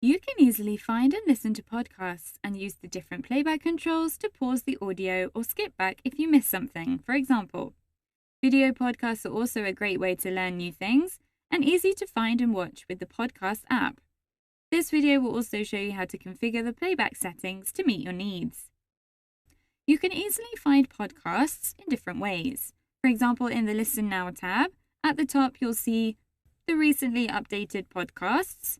You can easily find and listen to podcasts and use the different playback controls to pause the audio or skip back if you miss something, for example. Video podcasts are also a great way to learn new things and easy to find and watch with the podcast app. This video will also show you how to configure the playback settings to meet your needs. You can easily find podcasts in different ways. For example, in the Listen Now tab, at the top you'll see the recently updated podcasts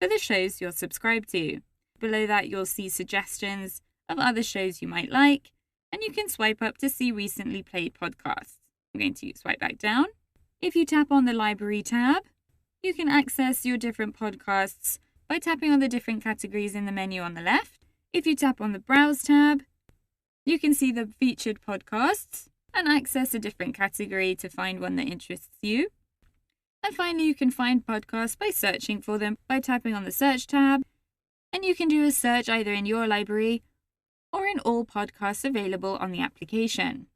for the shows you're subscribed to. Below that you'll see suggestions of other shows you might like, and you can swipe up to see recently played podcasts. I'm going to swipe back down. If you tap on the Library tab, you can access your different podcasts by tapping on the different categories in the menu on the left. If you tap on the Browse tab, you can see the featured podcasts and access a different category to find one that interests you. And finally, you can find podcasts by searching for them by tapping on the Search tab, and you can do a search either in your library or in all podcasts available on the application.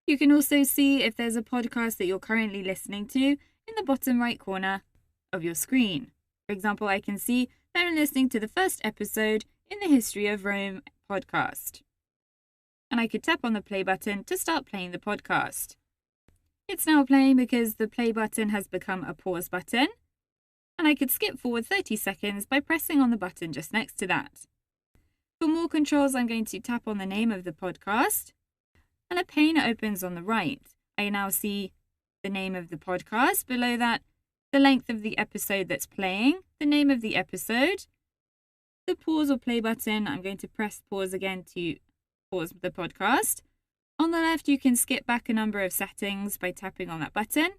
You can also see if there's a podcast that you're currently listening to in the bottom right corner of your screen. For example, I can see that I'm listening to the first episode in the History of Rome podcast. And I could tap on the play button to start playing the podcast. It's now playing because the play button has become a pause button, and I could skip forward 30 seconds by pressing on the button just next to that. For more controls, I'm going to tap on the name of the podcast, and a pane opens on the right. I now see the name of the podcast. Below that, the length of the episode that's playing, the name of the episode, the pause or play button. I'm going to press pause again to pause the podcast. On the left, you can skip back a number of settings by tapping on that button.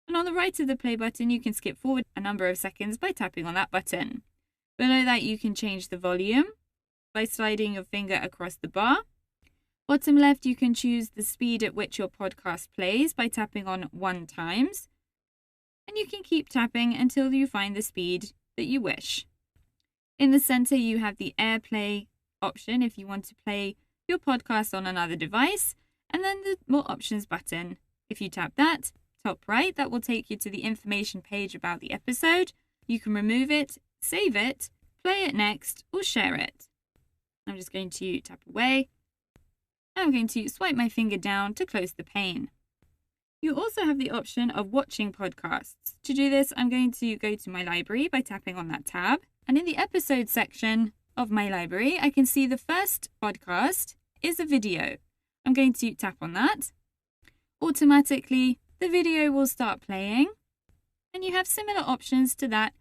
And on the right of the play button, you can skip forward a number of seconds by tapping on that button. Below that, you can change the volume by sliding your finger across the bar. Bottom left, you can choose the speed at which your podcast plays by tapping on 1 times. And you can keep tapping until you find the speed that you wish. In the center, you have the AirPlay option if you want to play your podcast on another device, and then the More Options button. If you tap that, top right, that will take you to the information page about the episode. You can remove it, save it, play it next, or share it. I'm just going to tap away. I'm going to swipe my finger down to close the pane. You also have the option of watching podcasts. To do this, I'm going to go to my library by tapping on that tab. And in the episode section of my library, I can see the first podcast is a video. I'm going to tap on that. Automatically, the video will start playing. And you have similar options to that